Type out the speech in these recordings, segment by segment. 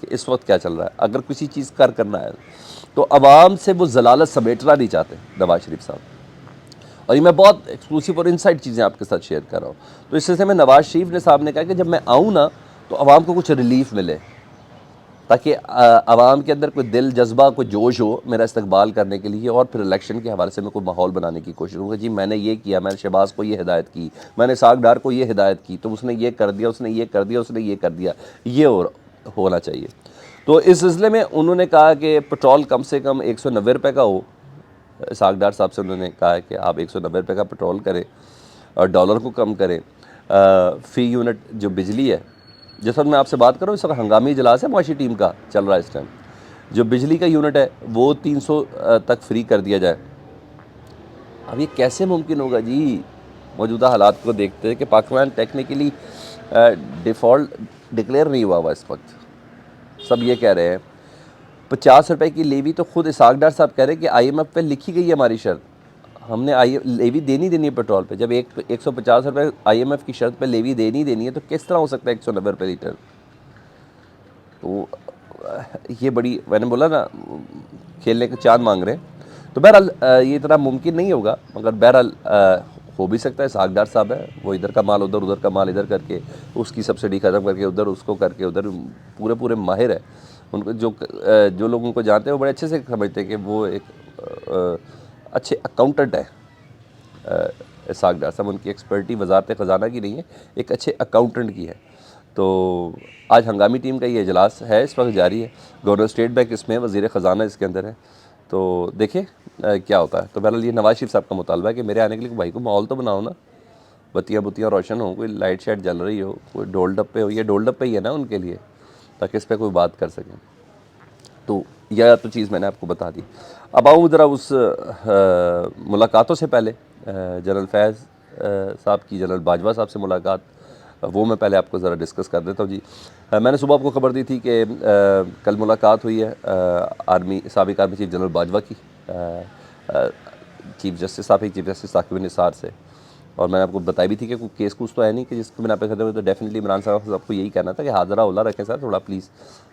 کہ اس وقت کیا چل رہا ہے. اگر کسی چیز کرنا ہے تو عوام سے وہ ضلالت سمیٹنا نہیں چاہتے نواز شریف صاحب. اور یہ میں بہت ایکسکلوسیو اور انسائٹ چیزیں آپ کے ساتھ شیئر کر رہا ہوں. تو اس سلسلے میں نواز شریف نے صاحب نے کہا کہ جب میں آؤں نا تو عوام کو کچھ ریلیف ملے, تاکہ عوام کے اندر کوئی دل جذبہ کوئی جوش ہو میرا استقبال کرنے کے لیے, اور پھر الیکشن کے حوالے سے میں کوئی ماحول بنانے کی کوشش کروں گا. جی میں نے یہ کیا, میں نے شہباز کو یہ ہدایت کی, میں نے اسحاق ڈار کو یہ ہدایت کی, تو اس نے یہ کر دیا, اس نے یہ کر دیا, اس نے یہ کر دیا, یہ ہونا چاہیے. تو اس سلسلے میں انہوں نے کہا کہ پٹرول کم سے کم 190 روپے کا ہو. اسحاق ڈار صاحب سے انہوں نے کہا کہ آپ 190 روپے کا پٹرول کریں اور ڈالر کو کم کریں. فی یونٹ جو بجلی ہے, جس وقت میں آپ سے بات کروں اس وقت ہنگامی اجلاس ہے معاشی ٹیم کا چل رہا ہے اس ٹائم, جو بجلی کا یونٹ ہے وہ 300 تک فری کر دیا جائے. اب یہ کیسے ممکن ہوگا جی موجودہ حالات کو دیکھتے ہیں کہ پاکستان ٹیکنیکلی ڈیفالٹ ڈکلیئر نہیں ہوا اس وقت. سب یہ کہہ رہے ہیں 50 روپے کی لیوی تو خود اسحاق ڈار صاحب کہہ رہے ہیں کہ آئی ایم ایف پہ لکھی گئی ہے ہماری شرط, ہم نے لیوی دینی ہے پیٹرول پہ. جب 150 روپے آئی ایم ایف کی شرط پہ لیوی دینی ہے تو کس طرح ہو سکتا ہے 190 روپے لیٹر. تو یہ بڑی, میں نے بولا نا کھیلنے کے چاند مانگ رہے ہیں. تو بہرحال یہ اتنا ممکن نہیں ہوگا, مگر بہرحال ہو بھی سکتا ہے. اسحاق ڈار صاحب ہے, وہ ادھر کا مال ادھر, ادھر کا مال ادھر کر کے, اس کی سبسڈی ختم کر کے ادھر, اس کو کر کے ادھر, پورے ماہر ہے. ان کو جو لوگ ان کو جانتے ہیں وہ بڑے اچھے سے سمجھتے ہیں کہ وہ ایک اچھے اکاؤنٹنٹ ہے. اسحاق ڈار صاحب, ان کی ایکسپرٹی وزارت خزانہ کی نہیں ہے, ایک اچھے اکاؤنٹنٹ کی ہے. تو آج ہنگامی ٹیم کا یہ اجلاس ہے, اس وقت جاری ہے. گورنر اسٹیٹ بینک اس میں, وزیر خزانہ اس کے اندر ہے. تو دیکھیں کیا ہوتا ہے. تو بہرحال یہ نواز شریف صاحب کا مطالبہ ہے کہ میرے آنے کے لیے بھائی کو ماحول تو بناؤ نا, بتیاں روشن ہوں, کوئی لائٹ شائٹ جل رہی ہو, کوئی ڈھول ڈپے ہو. یہ ڈھول ڈپے ہی ہے نا ان کے لیے, تاکہ اس پہ کوئی بات کر سکیں. تو یہ تو چیز میں نے آپ کو بتا دی. اب آؤں ذرا اس ملاقاتوں سے پہلے جنرل فیض صاحب کی, جنرل باجوہ صاحب سے ملاقات, وہ میں پہلے آپ کو ذرا ڈسکس کر دیتا ہوں. جی میں نے صبح آپ کو خبر دی تھی کہ کل ملاقات ہوئی ہے سابق آرمی چیف جنرل باجوہ کی چیف جسٹس ثاقب نثار سے. اور میں نے آپ کو بتائی بھی تھی کہ کوئی کیس کوس تو ہے نہیں کہ جس کو بنا پہ ختم ہوئے. تو ڈیفینیٹلی عمران صاحب کو یہی کہنا تھا کہ حاضرہ اولا رکھیں سر, تھوڑا پلیز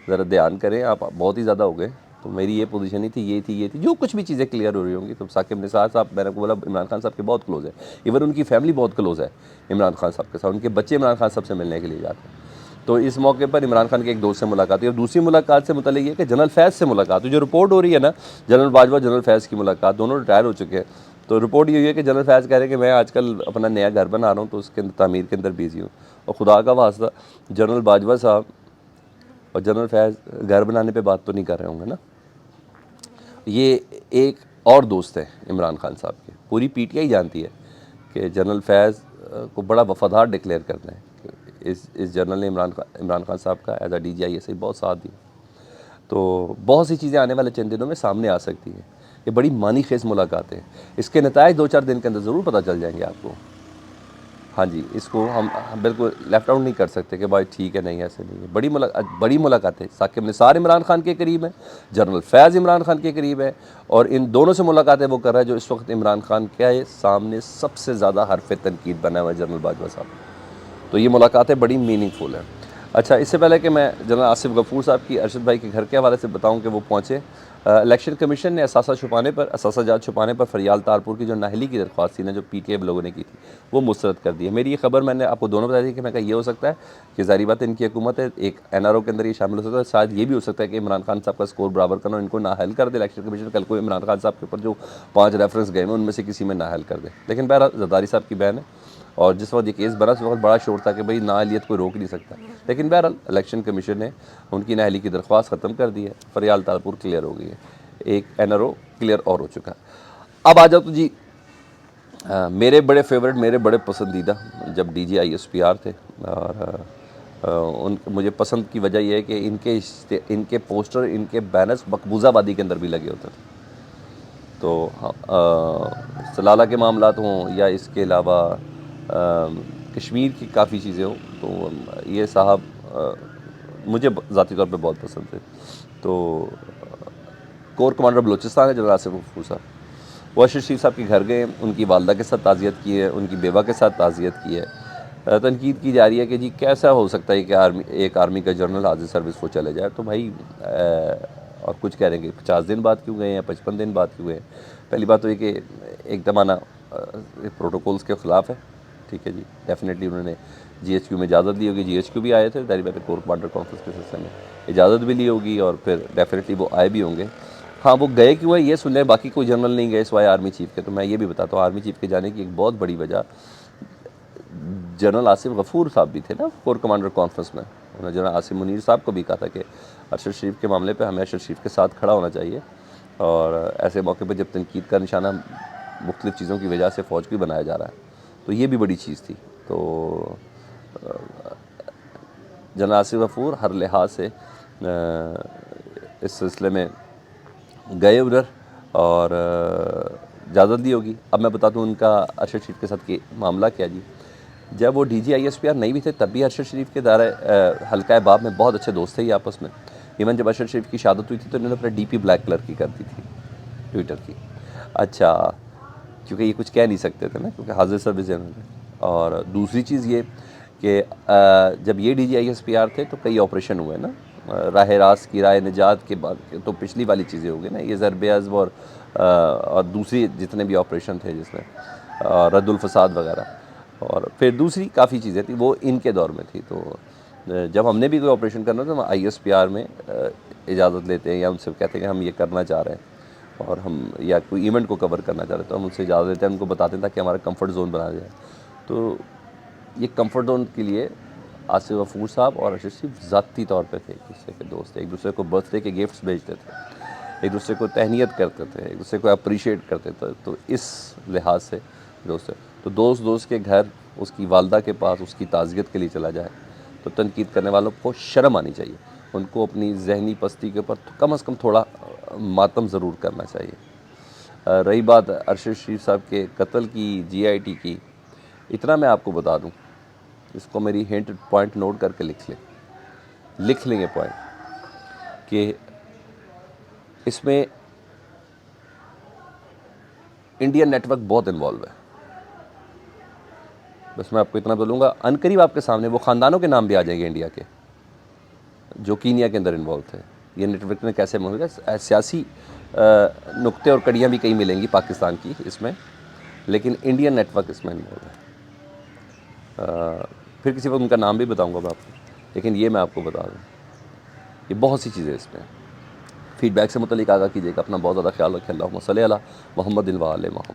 ذرا دھیان کریں, آپ بہت ہی زیادہ ہو گئے. تو میری یہ پوزیشن ہی تھی, یہ تھی جو کچھ بھی چیزیں کلیئر ہو رہی ہوں گی. تو ثاقب نثار صاحب, میں نے کو بولا عمران خان صاحب کے بہت کلوز ہے, ایون ان کی فیملی بہت کلوز ہے عمران خان صاحب کے ساتھ, ان کے بچے عمران خان صاحب سے ملنے کے لیے جاتے ہیں. تو اس موقع پر عمران خان کے ایک دوست سے ملاقات ہوئی. اور دوسری ملاقات سے متعلق یہ کہ جنرل فیض سے ملاقات ہوئی. جو رپورٹ ہو رہی ہے نا جنرل باجوہ جنرل فیض کی ملاقات, دونوں ریٹائر ہو چکے ہیں. تو رپورٹ یہ ہوئی ہے کہ جنرل فیض کہہ رہے ہیں کہ میں آج کل اپنا نیا گھر بنا رہا ہوں, تو اس کے تعمیر کے اندر بیزی ہوں. اور خدا کا واسطہ جنرل باجوہ صاحب اور جنرل فیض گھر بنانے پہ بات تو نہیں کر رہے ہوں گے نا. یہ ایک اور دوست ہیں عمران خان صاحب کے, پوری پی ٹی آئی جانتی ہے کہ جنرل فیض کو بڑا وفادار ڈکلیئر کرتے ہیں. اس جنرل نے عمران خان صاحب کا as A D G I S بہت ساتھ دیا. تو بہت سی چیزیں آنے والے چند دنوں میں سامنے آ سکتی ہیں. یہ بڑی معنی خیز ملاقاتیں, اس کے نتائج 2-4 دن کے اندر ضرور پتہ چل جائیں گے آپ کو. ہاں جی, اس کو ہم بالکل لیفٹ آؤٹ نہیں کر سکتے کہ بھائی ٹھیک ہے, نہیں ایسے نہیں ہے. بڑی ملاقاتیں. ثاقب نثار عمران خان کے قریب ہیں, جنرل فیض عمران خان کے قریب ہے, اور ان دونوں سے ملاقاتیں وہ کر رہا ہے جو اس وقت عمران خان کے سامنے سب سے زیادہ حرف تنقید بنا ہوا ہے, جنرل باجوہ صاحب. تو یہ ملاقاتیں بڑی میننگ فل ہیں. اچھا, اس سے پہلے کہ میں جنرل آصف غفور صاحب کی ارشد بھائی کے گھر کے حوالے سے بتاؤں کہ وہ پہنچے, الیکشن کمیشن نے اثاثہ جات چھپانے پر فریال تارپور کی جو نااہلی کی درخواست تھی نا, جو پی ٹی آئی لوگوں نے کی تھی, وہ مسترد کر دی ہے. میری یہ خبر میں نے آپ کو دونوں بتا دی کہ میں کہا یہ ہو سکتا ہے کہ ظاہری بات ہے ان کی حکومت ہے, ایک این آر او کے اندر یہ شامل ہو سکتا ہے. شاید یہ بھی ہو سکتا ہے کہ عمران خان صاحب کا اسکور برابر کرنا, ان کو نااہل کر دے الیکشن کمیشن. کل کو عمران خان صاحب کے اوپر جو 5 ریفرنس گئے ہیں ان میں سے کسی میں نااہل کر دے. لیکن بہرحال زرداری صاحب کی بہن ہے, اور جس وقت یہ کیس بنا اس وقت بڑا شور تھا کہ بھئی نااہلیت کوئی روک نہیں سکتا. لیکن بہرحال الیکشن کمیشن نے ان کی نااہلی کی درخواست ختم کر دی ہے, فریال تارپور کلیئر ہو گئی ہے, ایک این آر او کلیئر اور ہو چکا ہے. اب آ جاؤ تو جی میرے بڑے فیورٹ, میرے بڑے پسندیدہ جب D G I S P R تھے, اور مجھے پسند کی وجہ یہ ہے کہ ان کے پوسٹر, ان کے بینرز مقبوضہ آبادی کے اندر بھی لگے ہوتے تھے. تو سلالہ کے معاملات ہوں یا اس کے علاوہ کشمیر کی کافی چیزیں ہوں, تو یہ صاحب مجھے ذاتی طور پہ بہت پسند تھے. تو کور کمانڈر بلوچستان ہے جنرل آصف غفور صاحب, وہ اشرف شریف صاحب کے گھر گئے, ان کی والدہ کے ساتھ تعزیت کی ہے, ان کی بیوہ کے ساتھ تعزیت کی ہے. تنقید کی جا رہی ہے کہ جی کیسا ہو سکتا ہے کہ ایک آرمی کا جنرل حاضر سروس وہ چلے جائے. تو بھائی اور کچھ کہہ رہے ہیں کہ 50 دن بعد کیوں گئے ہیں یا 55 دن بعد کیوں گئے ہیں. پہلی بات تو یہ کہ ایک زمانہ پروٹوکولز کے خلاف ہے. ٹھیک ہے جی, ڈیفینیٹلی انہوں نے جی ایچ کیو میں اجازت لی ہوگی. جی ایچ کیو بھی آئے تھے ظاہر بات ہے کور کمانڈر کانفرنس کے سلسلے میں, اجازت بھی لی ہوگی اور پھر ڈیفینیٹلی وہ آئے بھی ہوں گے. ہاں وہ گئے کیوں ہے یہ سن لیں, باقی کوئی جنرل نہیں گئے سوائے آرمی چیف کے. تو میں یہ بھی بتاتا ہوں آرمی چیف کے جانے کی ایک بہت بڑی وجہ جنرل آصف غفور صاحب بھی تھے نا کور کمانڈر کانفرنس میں. انہوں نے جنرل آصف منیر صاحب کو بھی کہا تھا کہ ارشد شریف کے معاملے پہ ہمیں ارشد شریف کے ساتھ کھڑا ہونا چاہیے, اور ایسے موقع پہ جب تنقید کا نشانہ مختلف چیزوں کی وجہ سے فوج کو بنایا جا رہا ہے تو یہ بھی بڑی چیز تھی. تو جنرل آصف غفور ہر لحاظ سے اس سلسلے میں گئے ادھر اور اجازت دی ہوگی. اب میں بتاتا ہوں ان کا ارشد شریف کے ساتھ معاملہ کیا جی. جب وہ D G I S P R نہیں بھی تھے تب بھی ارشد شریف کے دائرہ حلقہ باب میں بہت اچھے دوست تھے یہ آپس میں. ایون جب ارشد شریف کی شہادت ہوئی تھی تو انہوں نے اپنا ڈی پی بلیک کلر کی کر دی تھی ٹویٹر کی. اچھا, کیونکہ یہ کچھ کہہ نہیں سکتے تھے نا کیونکہ حاضر سروس جنرل تھے. اور دوسری چیز یہ کہ جب یہ D G I S P R تھے تو کئی آپریشن ہوئے نا, راہ راست کی رائے نجات کے بعد تو پچھلی والی چیزیں ہو گئی نا, یہ ضرب عضب اور دوسری جتنے بھی آپریشن تھے جس میں رد الفساد وغیرہ, اور پھر دوسری کافی چیزیں تھیں وہ ان کے دور میں تھی. تو جب ہم نے بھی کوئی آپریشن کرنا تو ہم آئی ایس پی آر میں اجازت لیتے ہیں یا ان سے کہتے ہیں کہ ہم یہ کرنا چاہ رہے ہیں اور ہم یا کوئی ایونٹ کو کور کرنا چاہ رہے ہیں تو ہم ان سے اجازت لیتے ہیں, ان کو بتاتے ہیں تاکہ ہمارا کمفرٹ زون بنا جائے. تو یہ کمفرٹ زون کے لیے آصف غفور صاحب اور ارشد شریف ذاتی طور پہ تھے, ایک دوسرے کے دوست تھے, ایک دوسرے کو برتھ ڈے کے گفٹس بھیجتے تھے, ایک دوسرے کو تہنیت کرتے تھے, ایک دوسرے کو اپریشیٹ کرتے تھے. تو اس لحاظ سے دوست ہے. تو دوست کے گھر اس کی والدہ کے پاس اس کی تعزیت کے لیے چلا جائے تو تنقید کرنے والوں کو شرم آنی چاہیے. ان کو اپنی ذہنی پستی کے اوپر کم از کم تھوڑا ماتم ضرور کرنا چاہیے. رہی بات ارشد شریف صاحب کے قتل کی جی آئی ٹی کی, اتنا میں آپ کو بتا دوں, اس کو میری ہنٹ پوائنٹ نوٹ کر کے لکھ لیں گے پوائنٹ کہ اس میں انڈین نیٹ ورک بہت انوالو ہے. بس میں آپ کو اتنا بولوں گا, عنقریب آپ کے سامنے وہ خاندانوں کے نام بھی آ جائیں گے انڈیا کے جو کینیا کے اندر انوالو تھے. یہ نیٹ ورک میں کیسے ہوگا, سیاسی نقطے اور کڑیاں بھی کئی ملیں گی پاکستان کی اس میں, لیکن انڈین نیٹ ورک اس میں انوالو ہے. پھر کسی وقت ان کا نام بھی بتاؤں گا میں آپ کو, لیکن یہ میں آپ کو بتا دوں یہ بہت سی چیزیں اس میں. فیڈ بیک سے متعلق آگاہ کیجیے گا. اپنا بہت زیادہ خیال رکھیں. اللہم صلی علی محمد و آل محمد.